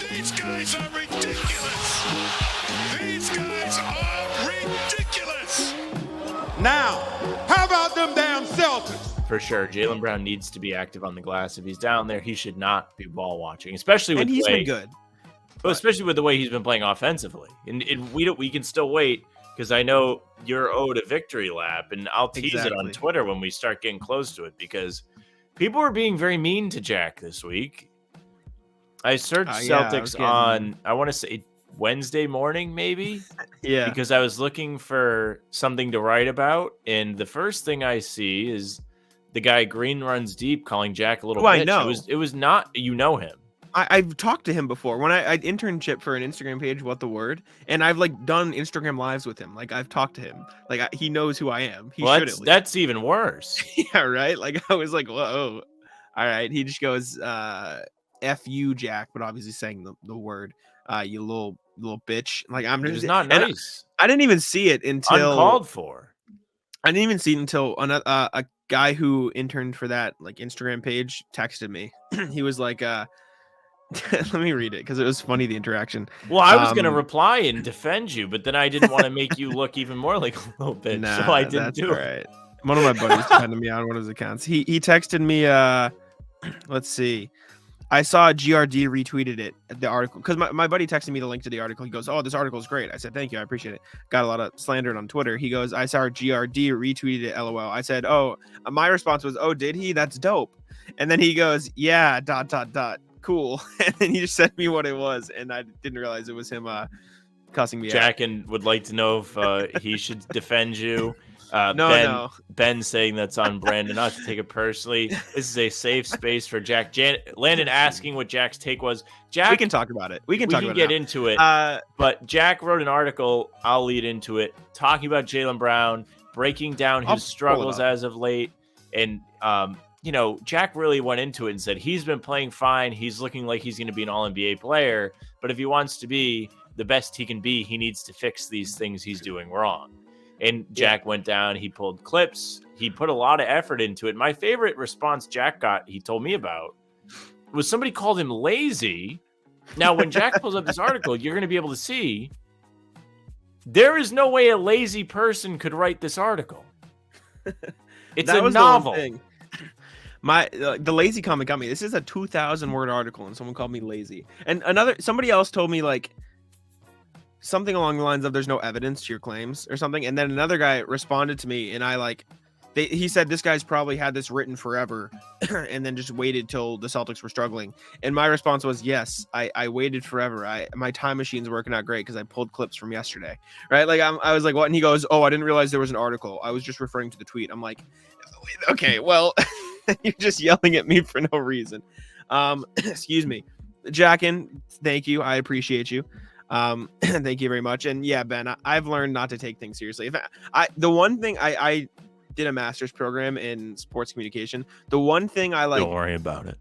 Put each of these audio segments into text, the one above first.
These guys are ridiculous. These guys are ridiculous. Now, how about them damn Celtics? For sure, Jaylen Brown needs to be active on the glass. If he's down there, he should not be ball watching, especially with and he's been good. But especially with the way he's been playing offensively. And we can still wait because I know you're owed a victory lap, and I'll tease it on Twitter when we start getting close to it because people are being very mean to Jack this week. I searched Celtics on, I want to say Wednesday morning, maybe. Yeah. Because I was looking for something to write about, and the first thing I see is the guy Green Runs Deep calling Jack a little bitch. I know. It was not, you know him. I've talked to him before when I internship for an Instagram page, What the Word, and I've like done Instagram lives with him. Like I've talked to him. Like he knows who I am. He should at least. That's even worse. Yeah, right. Like I was like, whoa, all right. He just goes, "F you, Jack," but obviously saying the word, "You little bitch." Like I'm just not nice. I didn't even see it until uncalled for. I didn't even see it until a guy who interned for that like Instagram page texted me. He was like, let me read it because it was funny, the interaction. Well, I was going to reply and defend you, but then I didn't want to make you look even more like a little bitch, so I didn't do it. One of my buddies defended me on one of his accounts. He texted me, let's see. I saw GRD retweeted it, the article, because my buddy texted me the link to the article. He goes, "Oh, this article is great." I said, "Thank you, I appreciate it." Got a lot of slandered on Twitter. He goes, "I saw GRD retweeted it, LOL." I said, "Oh," my response was, "Oh, did he? That's dope." And then he goes, "Yeah, ... cool." And then he just sent me what it was, and I didn't realize it was him cussing me Jack out. And would like to know if he should defend you. No. Ben saying that's on Brandon, not to take it personally. This is a safe space for Jack. Landon asking what Jack's take was. Jack, we can talk about it. We can get into it. But Jack wrote an article. I'll lead into it, talking about Jaylen Brown, breaking down his struggles as of late, and Jack really went into it and said he's been playing fine. He's looking like he's going to be an All-NBA player, but if he wants to be the best he can be, he needs to fix these things he's doing wrong. And Jack went down, he pulled clips, he put a lot of effort into it. My favorite response Jack got, he told me about, was somebody called him lazy. Now, when Jack pulls up this article, you're going to be able to see there is no way a lazy person could write this artitle. It's a novel. The lazy comment got me. This is a 2,000 word article, and someone called me lazy. And somebody else told me like something along the lines of "there's no evidence to your claims" or something. And then another guy responded to me, and he said this guy's probably had this written forever, and then just waited till the Celtics were struggling. And my response was, yes, I waited forever. My time machine's working out great because I pulled clips from yesterday, right? Like I was like, what? And he goes, "Oh, I didn't realize there was an article. I was just referring to the tweet." I'm like, okay, well. You're just yelling at me for no reason. Excuse me. Jackin, thank you. I appreciate you. Thank you very much. And yeah, Ben, I've learned not to take things seriously. The one thing I did a master's program in sports communication. The one thing I like. Don't worry about it.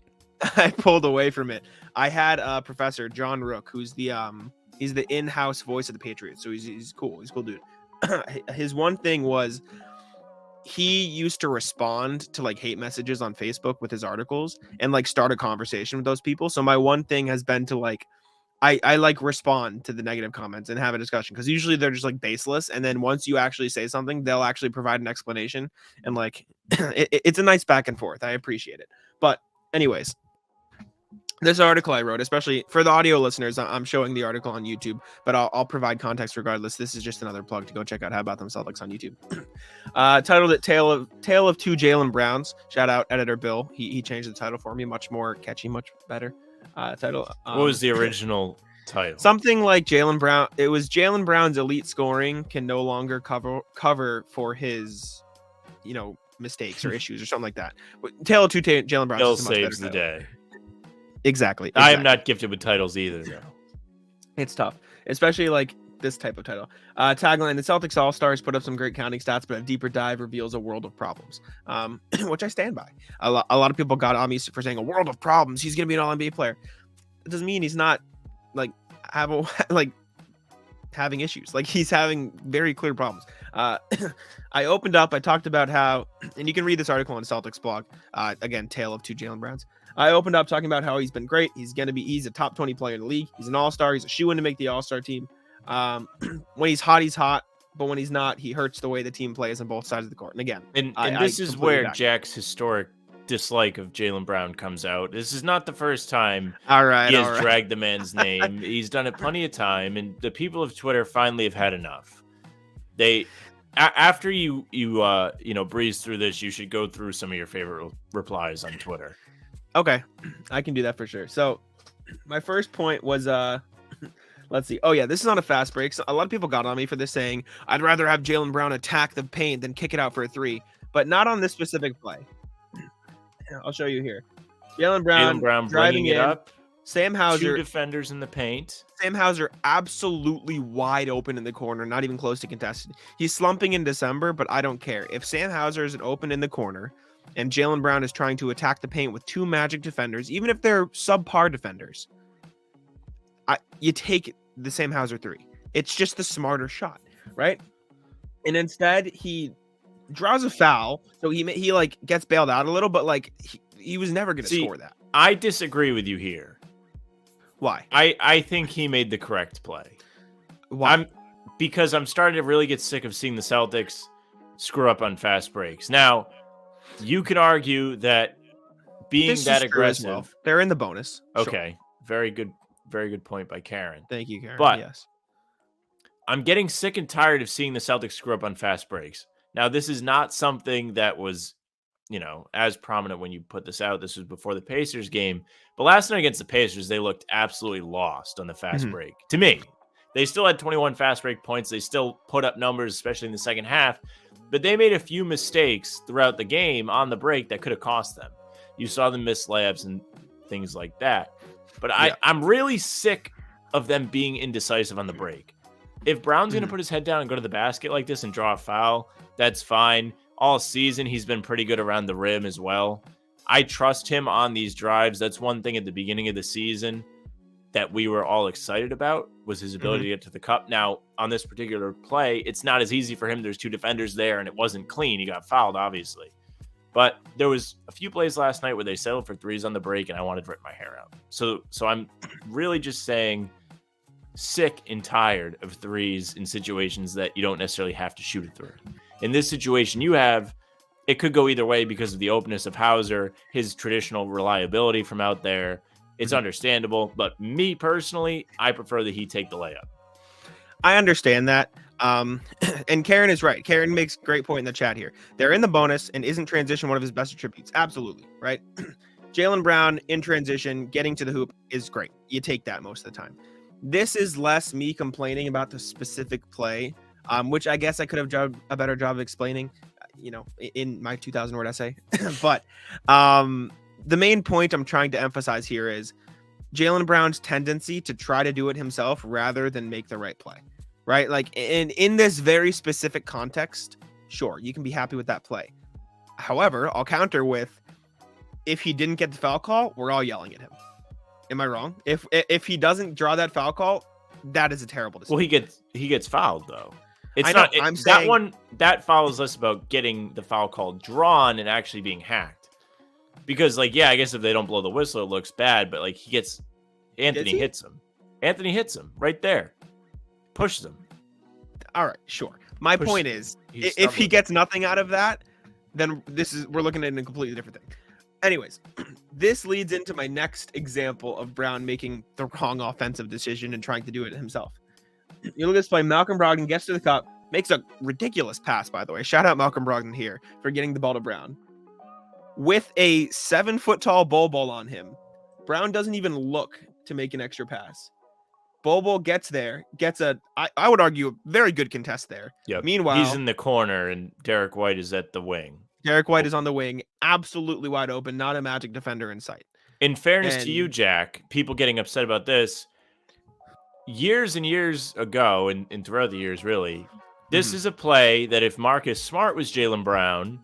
I pulled away from it. I had a professor, John Rook, who's he's the in-house voice of the Patriots. So he's cool. He's a cool dude. His one thing was, he used to respond to like hate messages on Facebook with his articles and like start a conversation with those people. So my one thing has been to like, I like respond to the negative comments and have a discussion, because usually they're just like baseless. And then once you actually say something, they'll actually provide an explanation, and like it's a nice back and forth. I appreciate it. But anyways, this article I wrote, especially for the audio listeners, I'm showing the article on YouTube, but I'll provide context regardless. This is just another plug to go check out How About Them Celtics on YouTube. Titled it Tale of Two Jaylen Browns. Shout out editor Bill. He changed the title for me, much more catchy, much better title. What was the original title? Something like Jaylen Brown. It was Jaylen Brown's elite scoring can no longer cover for his, mistakes or issues or something like that. Tale of Two Jaylen Browns. Bill saves the day. Exactly. I am not gifted with titles either, though. It's tough, especially like this type of title. Tagline: the Celtics All-Stars put up some great counting stats, but a deeper dive reveals a world of problems, which I stand by. A lot of people got on me for saying a world of problems. He's going to be an All-NBA player. It doesn't mean he's not like having issues. Like, he's having very clear problems. I opened up, I talked about how, and you can read this article on Celtics blog, again, Tale of Two Jaylen Browns. I opened up talking about how he's been great. He's a top 20 player in the league. He's an all-star. He's a shoo-in to make the all-star team. When he's hot, he's hot. But when he's not, he hurts the way the team plays on both sides of the court. And again, and this is where Jack's historic dislike of Jaylen Brown comes out. This is not the first time he has dragged the man's name. He's done it plenty of time, and the people of Twitter finally have had enough. After you breeze through this, you should go through some of your favorite replies on Twitter. Okay, I can do that for sure. So my first point was let's see. Oh yeah, this is on a fast break. So a lot of people got on me for this, saying I'd rather have Jaylen Brown attack the paint than kick it out for a three, but not on this specific play. I'll show you here. Jaylen Brown driving it up. Sam Hauser, 2 defenders in the paint. Sam Hauser absolutely wide open in the corner, not even close to contested. He's slumping in December, but I don't care. If Sam Hauser is open in the corner and Jaylen Brown is trying to attack the paint with 2 Magic defenders, even if they're subpar defenders, you take the Sam Hauser 3. It's just the smarter shot, right? And instead, he draws a foul, so he like gets bailed out a little, but like he was never going to score that. I disagree with you here. Why? I think he made the correct play. Why? Because I'm starting to really get sick of seeing the Celtics screw up on fast breaks. Now, you can argue that being that aggressive, well. They're in the bonus. Okay, sure. Very good point by Karen. Thank you, Karen. But yes, I'm getting sick and tired of seeing the Celtics screw up on fast breaks. Now, this is not something that was, as prominent when you put this out. This was before the Pacers game. But last night against the Pacers, they looked absolutely lost on the fast break. To me, they still had 21 fast break points. They still put up numbers, especially in the second half. But they made a few mistakes throughout the game on the break that could have cost them. You saw them miss layups and things like that. But I'm really sick of them being indecisive on the break. If Brown's going to put his head down and go to the basket like this and draw a foul, that's fine. All season, he's been pretty good around the rim as well. I trust him on these drives. That's one thing at the beginning of the season that we were all excited about, was his ability to get to the cup. Now, on this particular play, it's not as easy for him. There's 2 defenders there, and it wasn't clean. He got fouled, obviously. But there was a few plays last night where they settled for threes on the break, and I wanted to rip my hair out. So I'm really just saying, sick and tired of threes in situations that you don't necessarily have to shoot a three. In this situation it could go either way because of the openness of Hauser, his traditional reliability from out there. It's understandable, but me personally, I prefer that he take the layup. I understand that. And Karen is right. Karen makes a great point in the chat here. They're in the bonus, and isn't transition one of his best attributes? Absolutely, right? Jaylen Brown in transition, getting to the hoop is great. You take that most of the time. This is less me complaining about the specific play, which I guess I could have done a better job of explaining, in my 2,000-word essay. But the main point I'm trying to emphasize here is Jaylen Brown's tendency to try to do it himself rather than make the right play, right? Like in this very specific context, sure, you can be happy with that play. However, I'll counter with, if he didn't get the foul call, we're all yelling at him. Am I wrong? If he doesn't draw that foul call, that is a terrible decision. Well, he gets fouled though. It's I know, not I'm saying, that foul is less about getting the foul call drawn and actually being hacked. Because I guess if they don't blow the whistle, it looks bad. But Anthony hits him. Anthony hits him right there, pushes him. All right, sure. My point is, if he gets nothing out of that, then we're looking at a completely different thing. Anyways, this leads into my next example of Brown making the wrong offensive decision and trying to do it himself. You look at this play, Malcolm Brogdon gets to the cup, makes a ridiculous pass, by the way. Shout out Malcolm Brogdon here for getting the ball to Brown. With a 7-foot-tall Bol on him, Brown doesn't even look to make an extra pass. Bol gets there, I would argue, a very good contest there. Yep. Meanwhile, he's in the corner and Derek White is at the wing. Derek White is on the wing, absolutely wide open, not a Magic defender in sight. In fairness to you, Jack, people getting upset about this, years and years ago, and throughout the years, really, this is a play that if Marcus Smart was Jaylen Brown,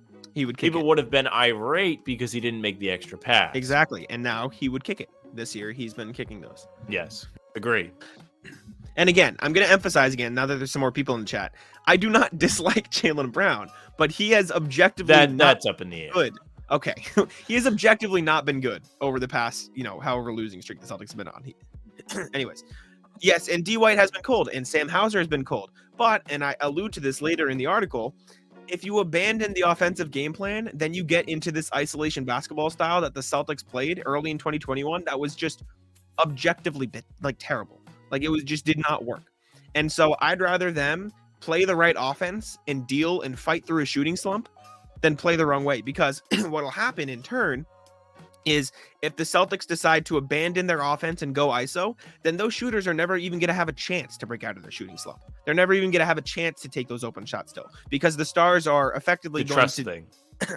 people would have been irate because he didn't make the extra pass. Exactly, and now he would kick it. This year, he's been kicking those. Yes, agree. And again, I'm going to emphasize again, now that there's some more people in the chat, I do not dislike Jaylen Brown, but he has objectively that's up in the air. Good. Okay. He has objectively not been good over the past, however losing streak the Celtics have been on. Anyways. Yes, and D. White has been cold, and Sam Hauser has been cold. But, and I allude to this later in the article, if you abandon the offensive game plan, then you get into this isolation basketball style that the Celtics played early in 2021 that was just objectively terrible. Like, it just did not work. And so I'd rather them play the right offense and deal and fight through a shooting slump than play the wrong way. Because what'll happen in turn is if the Celtics decide to abandon their offense and go ISO, then those shooters are never even going to have a chance to break out of their shooting slump. They're never even going to have a chance to take those open shots still, because the Stars are effectively the going trust to thing.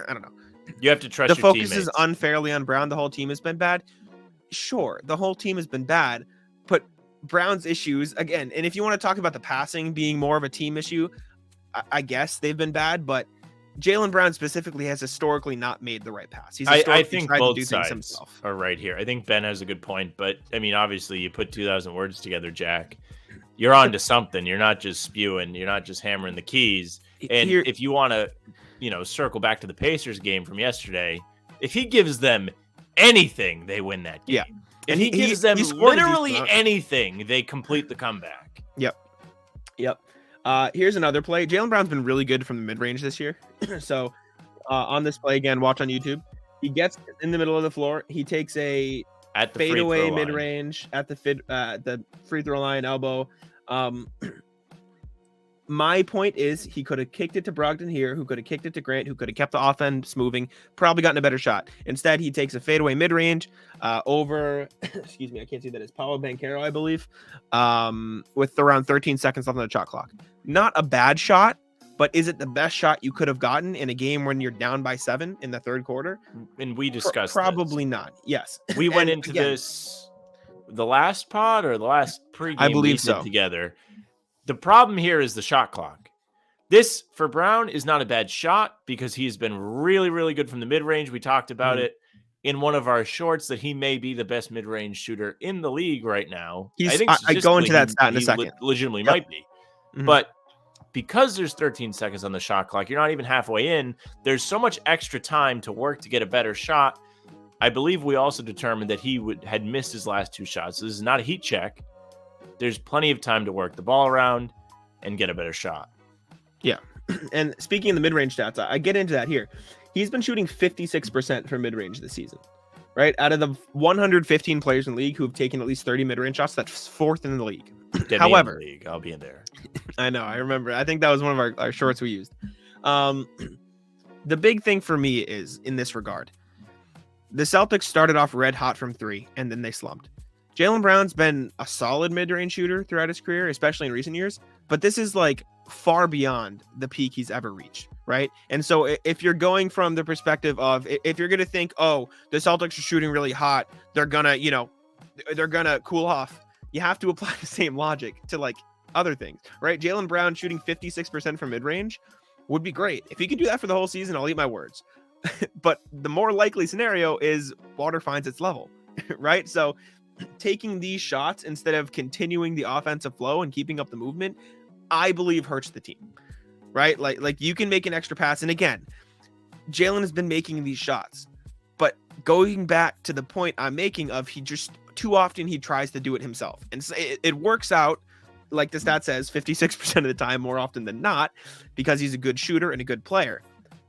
I don't know. You have to trust the your focus teammates. is unfairly on Brown. The whole team has been bad. Sure, the whole team has been bad, but Brown's issues again. And if you want to talk about the passing being more of a team issue, I guess they've been bad, but Jaylen Brown specifically has historically not made the right pass. He's I think tried both to do things sides himself. are right here. I think Ben has a good point, but I mean, obviously, you put 2,000 words together, Jack. You're on to something. You're not just spewing. You're not just hammering the keys. And if you want to, circle back to the Pacers game from yesterday, if he gives them anything, they win that game. Yeah. If he gives them literally anything, they complete the comeback. Yep. Here's another play. Jaylen Brown's been really good from the mid-range this year. So on this play, again, watch on YouTube. He gets in the middle of the floor. He takes a fadeaway mid-range at the free throw line, elbow. My point is he could have kicked it to Brogdon here, who could have kicked it to Grant, who could have kept the offense moving, probably gotten a better shot. Instead, he takes a fadeaway mid-range over, excuse me, I can't see that. It's Paolo Banchero, I believe, with around 13 seconds left on the shot clock. Not a bad shot, but is it the best shot you could have gotten in a game when you're down by 7 in the third quarter? And we discussed probably not. Yes. We went into this the last pod or the last pregame I believe so. Together. The problem here is the shot clock. This, for Brown, is not a bad shot because he's been really, really good from the mid-range. We talked about it in one of our shorts that he may be the best mid-range shooter in the league right now. I go into that stat in a second. Legitimately might be. Mm-hmm. But because there's 13 seconds on the shot clock, you're not even halfway in. There's so much extra time to work to get a better shot. I believe we also determined that he had missed his last 2 shots. So this is not a heat check. There's plenty of time to work the ball around and get a better shot. Yeah. And speaking of the mid-range stats, I get into that here. He's been shooting 56% from mid-range this season, right? Out of the 115 players in the league who have taken at least 30 mid-range shots, that's 4th in the league. However, in the league. I'll be in there. I know. I remember. I think that was one of our shorts we used. The big thing for me is in this regard, the Celtics started off red hot from 3 and then they slumped. Jaylen Brown's been a solid mid-range shooter throughout his career, especially in recent years, but this is like far beyond the peak he's ever reached, right? And so if you're going from the perspective of, if you're going to think, oh, the Celtics are shooting really hot, they're going to cool off, you have to apply the same logic to like other things, right? Jaylen Brown shooting 56% from mid-range would be great. If he could do that for the whole season, I'll eat my words. But the more likely scenario is water finds its level, right? So taking these shots instead of continuing the offensive flow and keeping up the movement, I believe hurts the team, right? Like you can make an extra pass. And again, Jaylen has been making these shots, but going back to the point I'm making of he just too often he tries to do it himself. And it works out, like the stat says, 56% of the time more often than not, because he's a good shooter and a good player.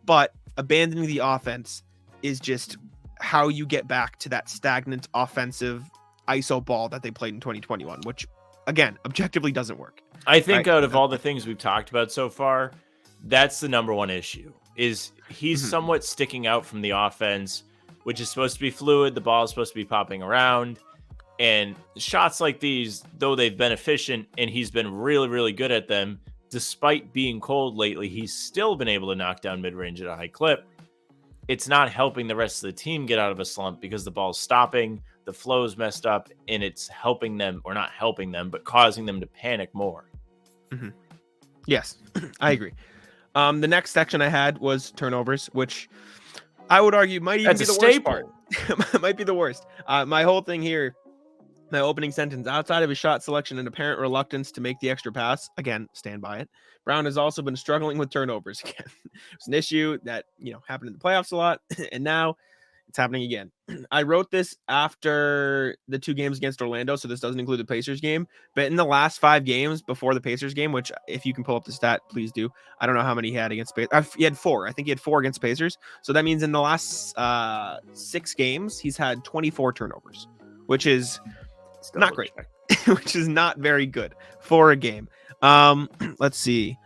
But abandoning the offense is just how you get back to that stagnant offensive ISO ball that they played in 2021, which again, objectively doesn't work. I think out of all the things we've talked about so far, that's the number one issue is he's somewhat sticking out from the offense, which is supposed to be fluid. The ball is supposed to be popping around, and shots like these, though they've been efficient and he's been really, really good at them, despite being cold lately, he's still been able to knock down mid-range at a high clip. It's not helping the rest of the team get out of a slump because the ball's stopping, the flow's messed up, and it's helping them, or not helping them, but causing them to panic more. Mm-hmm. Yes, I agree. The next section I had was turnovers, which I would argue might even be the worst part. Might be the worst. My whole thing here, My opening sentence: outside of his shot selection and apparent reluctance to make the extra pass, again, stand by it, Brown has also been struggling with turnovers again. It's an issue that, happened in the playoffs a lot, and now it's happening again. I wrote this after the 2 games against Orlando, so this doesn't include the Pacers game, but in the last 5 games before the Pacers game, which if you can pull up the stat, please do. I don't know how many he had against Pacers. He had 4. I think he had 4 against Pacers. So that means in the last 6 games, he's had 24 turnovers, which is not great, which is not very good for a game. Let's see.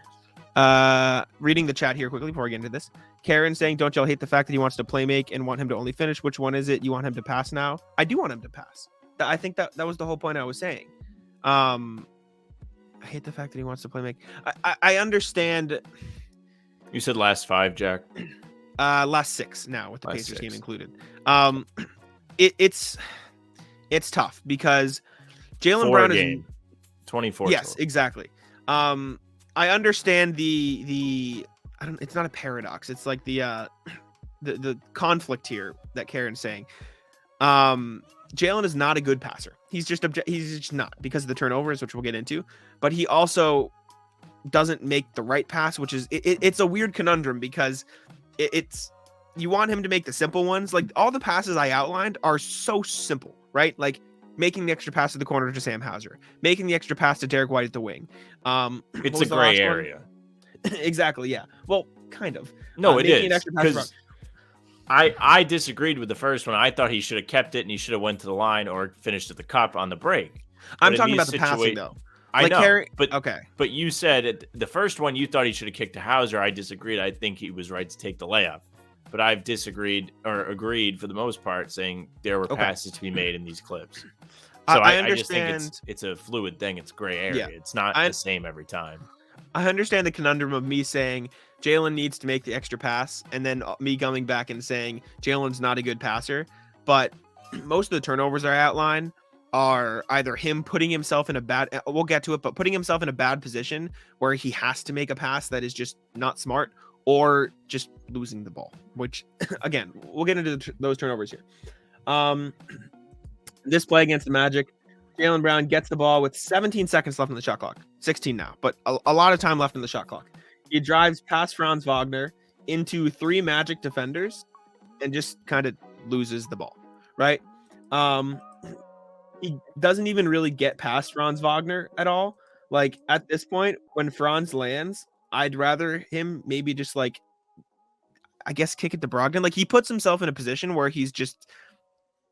Reading the chat here quickly before I get into this. Karen saying, don't y'all hate the fact that he wants to play make and want him to only finish? Which one is it? You want him to pass now? I do want him to pass. I think that was the whole point I was saying. I hate the fact that he wants to play make. I understand. You said last 5, Jack. Last 6 now with the Last Pacers 6. game included. It's tough because Jaylen Brown is 24. Yes, total. exactly. I understand the it's not a paradox. It's like the conflict here that Karen's saying. Jaylen is not a good passer. He's just not, because of the turnovers, which we'll get into, but he also doesn't make the right pass, which is it's a weird conundrum because it's you want him to make the simple ones. Like all the passes I outlined are so simple, right? Like making the extra pass to the corner to Sam Hauser, making the extra pass to Derek White at the wing. It's a gray area. Exactly. Yeah. Well, kind of. No, it is. Because I disagreed with the first one. I thought he should have kept it and he should have went to the line or finished at the cup on the break. I'm talking about the passing though. I know, but okay. But you said the first one you thought he should have kicked to Hauser. I disagreed. I think he was right to take the layup. But I've disagreed or agreed for the most part, saying there were passes to be made in these clips. So I just think it's a fluid thing. It's gray area. Yeah. It's not the same every time. I understand the conundrum of me saying Jaylen needs to make the extra pass, and then me coming back and saying Jaylen's not a good passer. But most of the turnovers I outline are either him putting himself in a bad, we'll get to it, but putting himself in a bad position where he has to make a pass that is just not smart, or just losing the ball, which again, we'll get into those turnovers here. This play against the Magic, Jaylen Brown gets the ball with 17 seconds left in the shot clock. 16 now, but a lot of time left in the shot clock. He drives past Franz Wagner into 3 Magic defenders and just kind of loses the ball, right? He doesn't even really get past Franz Wagner at all. Like at this point, when Franz lands, I'd rather him maybe just like, I guess, kick it to Brogdon. Like he puts himself in a position where he's just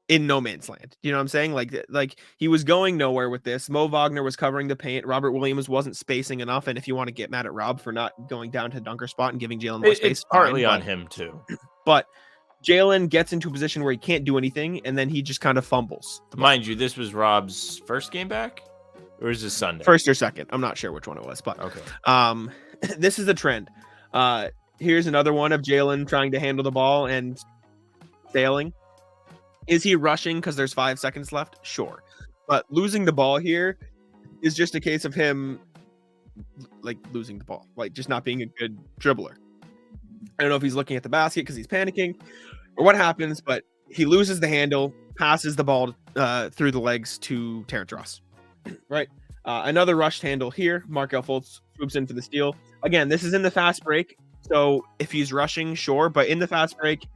in no man's land. You know what I'm saying? Like he was going nowhere with this. Mo Wagner was covering the paint. Robert Williams wasn't spacing enough. And if you want to get mad at Rob for not going down to dunker spot and giving Jaylen more space, it's partly on him too. But Jaylen gets into a position where he can't do anything, and then he just kind of fumbles. Mind you, this was Rob's first game back, or is this Sunday? First or second. I'm not sure which one it was, but okay. This is a trend. Here's another one of Jaylen trying to handle the ball and failing. Is he rushing because there's 5 seconds left? Sure. But losing the ball here is just a case of him like losing the ball, like just not being a good dribbler. I don't know if he's looking at the basket because he's panicking or what happens, but he loses the handle, passes the ball through the legs to Terrence Ross. Right. Another rushed handle here. Markelle Fultz swoops in for the steal. Again, this is in the fast break. So if he's rushing, sure. But in the fast break,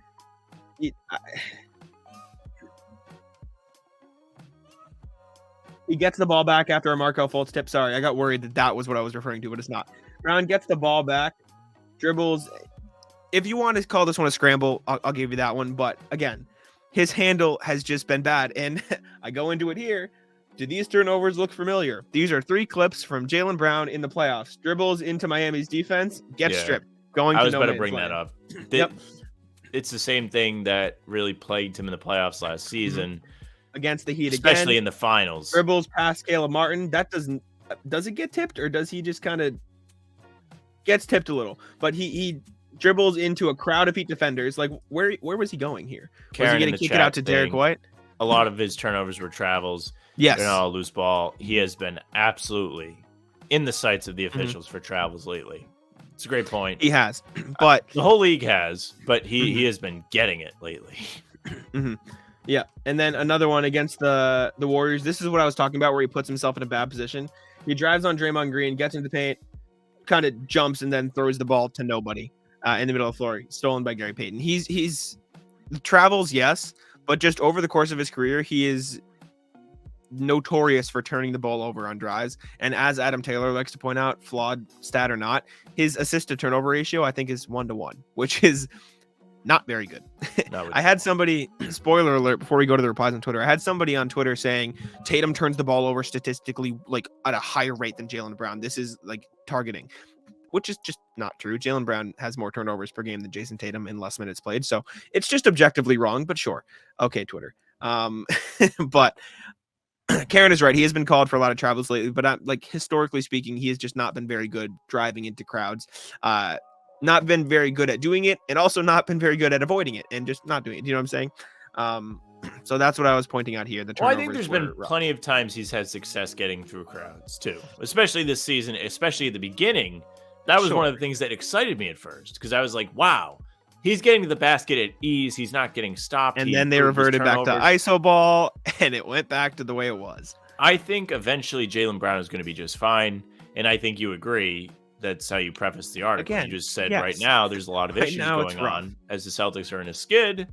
he gets the ball back after a Markelle Fultz tip. Sorry, I got worried that was what I was referring to, but it's not. Brown gets the ball back, dribbles. If you want to call this one a scramble, I'll give you that one. But again, his handle has just been bad. And I go into it here. Do these turnovers look familiar? These are 3 clips from Jaylen Brown in the playoffs. Dribbles into Miami's defense, gets stripped. I was about to bring that up. Yep. It's the same thing that really plagued him in the playoffs last season. Against the Heat, especially in the finals. Dribbles past Caleb Martin. That does it get tipped, or does he just kind of gets tipped a little? But he dribbles into a crowd of Heat defenders. Like where was he going here? Was he going to kick it out to Derek White? A lot of his turnovers were travels. Yes, they're not a loose ball. He has been absolutely in the sights of the officials for travels lately. It's a great point. He has, but the whole league has. But he has been getting it lately. Yeah, and then another one against the Warriors. This is what I was talking about, where he puts himself in a bad position. He drives on Draymond Green, gets into the paint, kind of jumps, and then throws the ball to nobody in the middle of the floor, stolen by Gary Payton. He's travels, yes, but just over the course of his career, he is notorious for turning the ball over on drives. And as Adam Taylor likes to point out, flawed stat or not, his assist to turnover ratio, I think, is 1-1, which is not very good. I had somebody, spoiler alert, before we go to the replies on Twitter, I had somebody on Twitter saying Tatum turns the ball over statistically like at a higher rate than Jaylen Brown. This is like targeting, which is just not true. Jaylen Brown has more turnovers per game than Jason Tatum in less minutes played. So it's just objectively wrong, but sure. Okay, Twitter. But Karen is right. He has been called for a lot of travels lately, but like historically speaking, he has just not been very good driving into crowds. Not been very good at doing it, and also not been very good at avoiding it and just not doing it. You know what I'm saying? So that's what I was pointing out here. I think there's been plenty of times he's had success getting through crowds too, especially this season, especially at the beginning. That was one of the things that excited me at first, because I was like, wow, he's getting to the basket at ease. He's not getting stopped. And then they reverted back to ISO ball, and it went back to the way it was. I think eventually Jaylen Brown is going to be just fine. And I think you agree. That's how you preface the article. Again, you just said yes. Right now there's a lot of issues going on as the Celtics are in a skid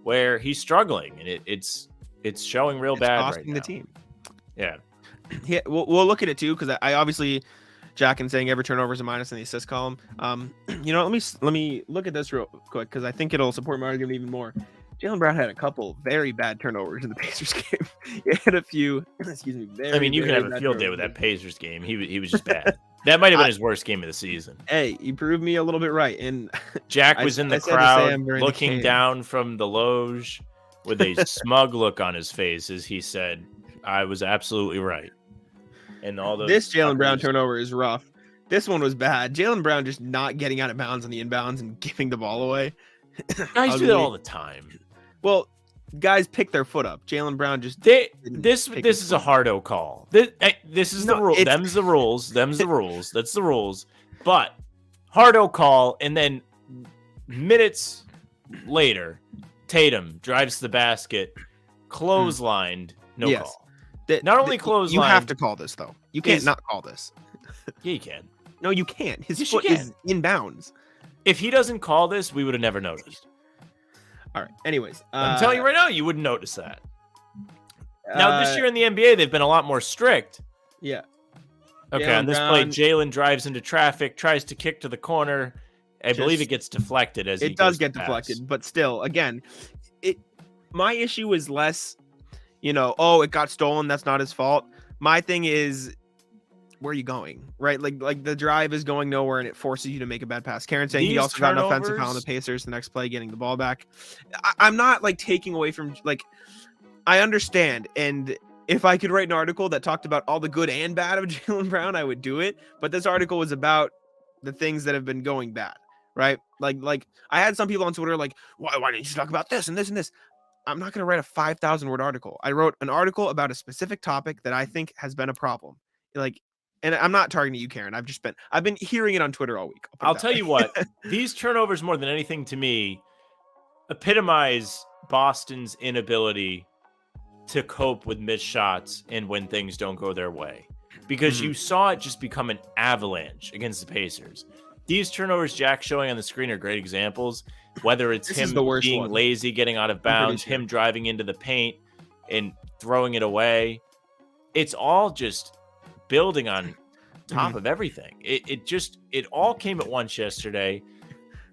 where he's struggling, and it's showing real bad right now. The team. Yeah. Yeah, we'll look at it too, because I obviously Jack and saying every turnover is a minus in the assist column. Let me look at this real quick, because I think it'll support my argument even more. Jaylen Brown had a couple very bad turnovers in the Pacers game. He had a few. Excuse me. You can have a field day with that Pacers game. He was just bad. That might have been his worst game of the season. Hey, he proved me a little bit right. And Jack was in the crowd looking down from the loge with a smug look on his face as he said, I was absolutely right. And all those this Jaylen Brown turnover is rough. This one was bad. Jaylen Brown just not getting out of bounds on the inbounds and giving the ball away. Guys do that all the time. Well, guys pick their foot up. Jaylen Brown just this is a hardo call. This is the rule. Them's the rules. Them's the rules. That's the rules. But hardo call, and then minutes later, Tatum drives to the basket, clotheslined, no call. Not only clotheslined. You have to call this though. You can't not call this. Yeah, you can. No, you can't. His foot is in bounds. If he doesn't call this, we would have never noticed. All right. Anyways, I'm telling you right now, you wouldn't notice that. Now, this year in the NBA, they've been a lot more strict. Yeah. Okay, on this play, Jaylen drives into traffic, tries to kick to the corner. I believe it gets deflected as it does get deflected, but still, again, my issue is less, it got stolen. That's not his fault. My thing is, where are you going? Right? Like the drive is going nowhere, and it forces you to make a bad pass. Karen saying he also got an offensive foul on the Pacers the next play, getting the ball back. I'm not like taking away from I understand, and if I could write an article that talked about all the good and bad of Jaylen Brown, I would do it. But this article was about the things that have been going bad, right? Like I had some people on Twitter like, why didn't you talk about this and this and this? I'm not going to write a 5,000 word article. I wrote an article about a specific topic that I think has been a problem. And I'm not targeting you, Karen. I've been hearing it on Twitter all week. I'll tell you what, these turnovers more than anything to me epitomize Boston's inability to cope with missed shots and when things don't go their way, because you saw it just become an avalanche against the Pacers. These turnovers Jack showing on the screen are great examples, whether it's him being lazy, getting out of bounds, him driving into the paint and throwing it away. It's all just building on top of everything. It all came at once yesterday.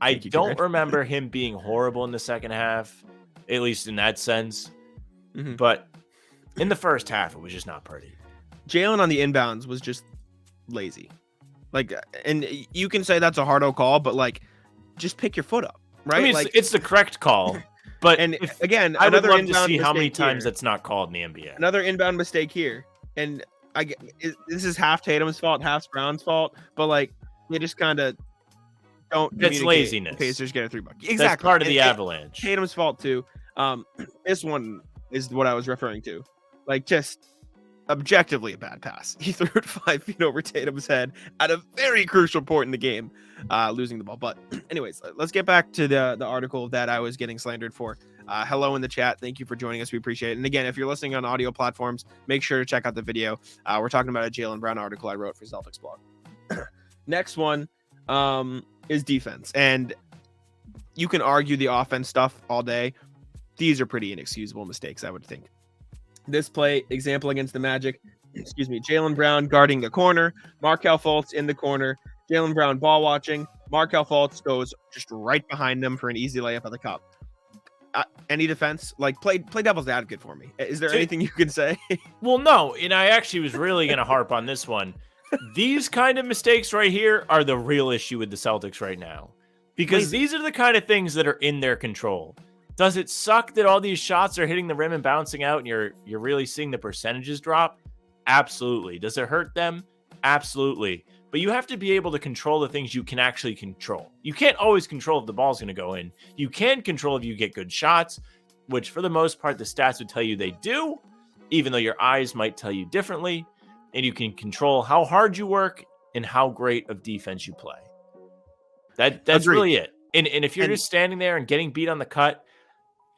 I don't remember him being horrible in the second half, at least in that sense. But in the first half, it was just not pretty. Jaylen on the inbounds was just lazy. And you can say that's a hardo call, but just pick your foot up, right? I mean, it's the correct call. But again, I would love to see how many times that's not called in the NBA. Another inbound mistake here, and this is half Tatum's fault, half Brown's fault, but they just kind of don't. It's laziness. The Pacers get a 3 bucket. Exactly, that's part of the avalanche. Tatum's fault too. This one is what I was referring to, just objectively a bad pass. He threw it 5 feet over Tatum's head at a very crucial point in the game, losing the ball. But anyways, let's get back to the article that I was getting slandered for. hello in the chat. Thank you for joining us. We appreciate it. And again, if you're listening on audio platforms, make sure to check out the video. We're talking about a Jaylen Brown article I wrote for Celtics blog. Next one is defense. And you can argue the offense stuff all day. These are pretty inexcusable mistakes, I would think. This play, example against the Magic, Jaylen Brown guarding the corner, Markelle Fultz in the corner, Jaylen Brown ball watching, Markelle Fultz goes just right behind them for an easy layup at the cup. Any defense, like play devil's advocate for me. Is there anything you can say? Well, no, and I actually was really going to harp on this one. These kind of mistakes right here are the real issue with the Celtics right now, because these are the kind of things that are in their control. Does it suck that all these shots are hitting the rim and bouncing out and you're really seeing the percentages drop? Absolutely. Does it hurt them? Absolutely. But you have to be able to control the things you can actually control. You can't always control if the ball's going to go in. You can control if you get good shots, which for the most part, the stats would tell you they do, even though your eyes might tell you differently. And you can control how hard you work and how great of defense you play. That's really it. And if you're just standing there and getting beat on the cut,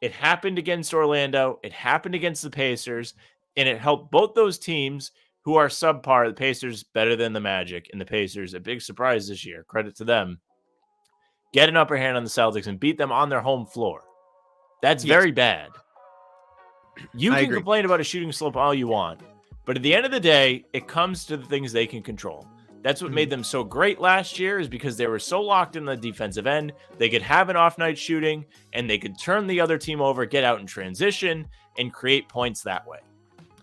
it happened against Orlando. It happened against the Pacers. And it helped both those teams who are subpar. The Pacers better than the Magic, and the Pacers, a big surprise this year. Credit to them. Get an upper hand on the Celtics and beat them on their home floor. That's very bad. You can complain about a shooting slump all you want, but at the end of the day, it comes to the things they can control. That's what made them so great last year, is because they were so locked in the defensive end. They could have an off night shooting and they could turn the other team over, get out in transition, and create points that way.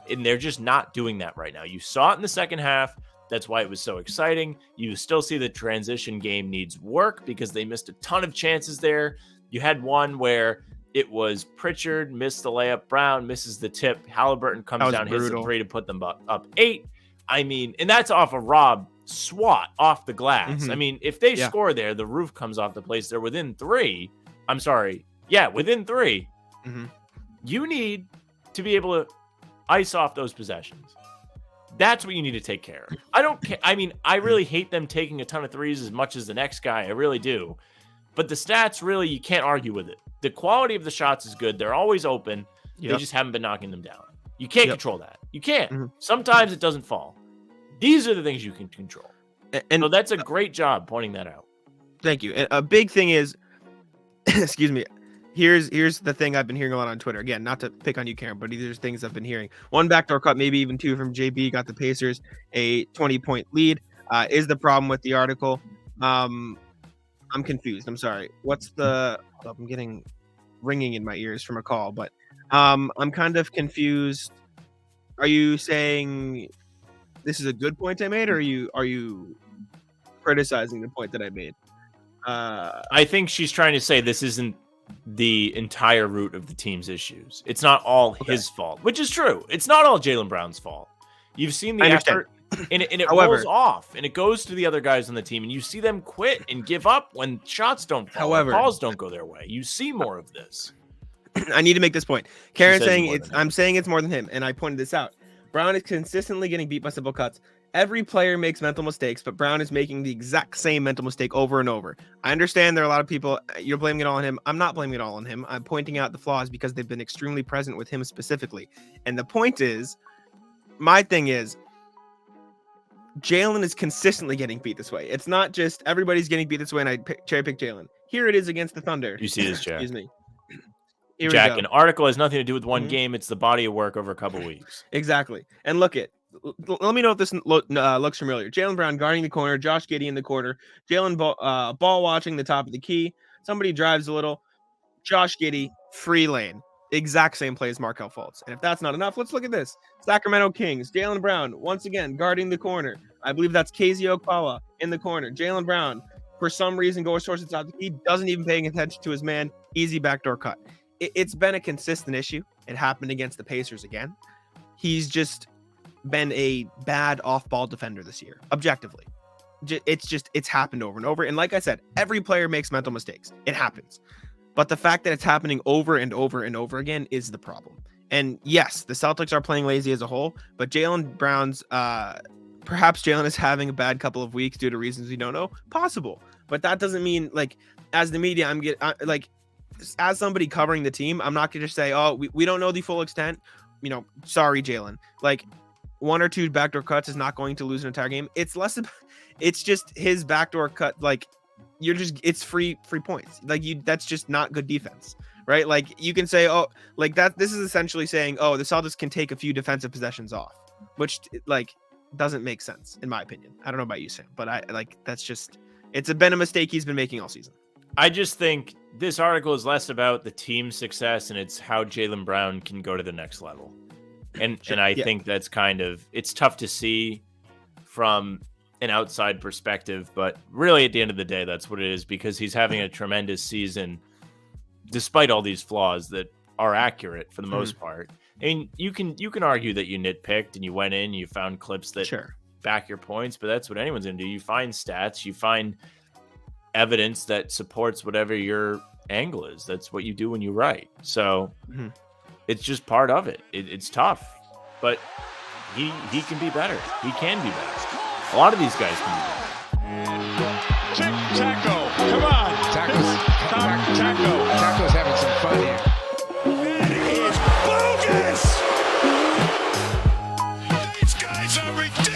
And they're just not doing that right now. You saw it in the second half. That's why it was so exciting. You still see the transition game needs work because they missed a ton of chances there. You had one where it was Pritchard missed the layup, Brown misses the tip, Halliburton comes down, hits the three to put them up 8. I mean, and that's off a Rob swat off the glass. I mean, if they score there, the roof comes off the place. They're within 3. I'm sorry. Yeah, within 3. You need to be able to ice off those possessions. That's what you need to take care of. I don't care. I mean, I really hate them taking a ton of threes as much as the next guy. I really do. But the stats, really, you can't argue with it. The quality of the shots is good. They're always open. They just haven't been knocking them down. You can't control that. You can't. Sometimes it doesn't fall. These are the things you can control. And so that's a great job pointing that out. Thank you. And a big thing is, excuse me, here's the thing I've been hearing a lot on Twitter. Again, not to pick on you, Karen, but these are things I've been hearing. One backdoor cut, maybe even 2 from JB, got the Pacers a 20-point lead. Is the problem with the article? I'm confused. I'm sorry. What's the... I'm getting ringing in my ears from a call, but I'm kind of confused. Are you saying this is a good point I made, or are you criticizing the point that I made? I think she's trying to say this isn't the entire root of the team's issues. It's not all his fault, which is true. It's not all Jaylen Brown's fault. You've seen the effort, and it rolls off, and it goes to the other guys on the team, and you see them quit and give up when shots don't fall, balls don't go their way. You see more of this. I need to make this point. Karen's saying I'm saying it's more than him, and I pointed this out. Brown is consistently getting beat by simple cuts. Every player makes mental mistakes, but Brown is making the exact same mental mistake over and over. I understand there are a lot of people, you're blaming it all on him. I'm not blaming it all on him. I'm pointing out the flaws because they've been extremely present with him specifically. And the point is, my thing is, Jaylen is consistently getting beat this way. It's not just everybody's getting beat this way and I cherry pick Jaylen. Here it is against the Thunder. You see this, Jack. Excuse me. Jack, an article has nothing to do with one game. It's the body of work over a couple weeks. Exactly. And let me know if this looks familiar. Jaylen Brown guarding the corner, Josh Giddey in the corner, Jaylen ball watching the top of the key. Somebody drives a little. Josh Giddey, free lane. Exact same play as Markelle Fultz. And if that's not enough, let's look at this. Sacramento Kings, Jaylen Brown, once again, guarding the corner. I believe that's KZ Okpala in the corner. Jaylen Brown, for some reason, goes towards the top of the key, doesn't even paying attention to his man. Easy backdoor cut. It's been a consistent issue. It happened against the Pacers again. He's just been a bad off-ball defender this year, objectively. It's happened over and over. And like I said, every player makes mental mistakes. It happens. But the fact that it's happening over and over and over again is the problem. And yes, the Celtics are playing lazy as a whole, but Jaylen Brown's, perhaps Jaylen is having a bad couple of weeks due to reasons we don't know. Possible. But that doesn't mean, like, as the media, as somebody covering the team, I'm not going to say, oh, we don't know the full extent. Sorry, Jaylen. Like, 1 or 2 backdoor cuts is not going to lose an entire game. It's less about, it's just his backdoor cut. Like, it's free points. Like, that's just not good defense, right? Like, you can say, oh, like that. This is essentially saying, oh, the Celtics can take a few defensive possessions off, which like doesn't make sense in my opinion. I don't know about you, Sam, but it's been a mistake he's been making all season. I just think this article is less about the team's success and it's how Jaylen Brown can go to the next level. And I think that's it's tough to see from an outside perspective, but really at the end of the day, that's what it is, because he's having a tremendous season despite all these flaws that are accurate for the most part. I mean, you can argue that you nitpicked and you went in, you found clips that back your points, but that's what anyone's going to do. You find stats, you find evidence that supports whatever your angle is. That's what you do when you write. So it's just part of it. It's tough, but he can be better. He can be better. A lot of these guys can be better. Taco, come on. Taco's having some fun here. That is bogus! These guys are ridiculous!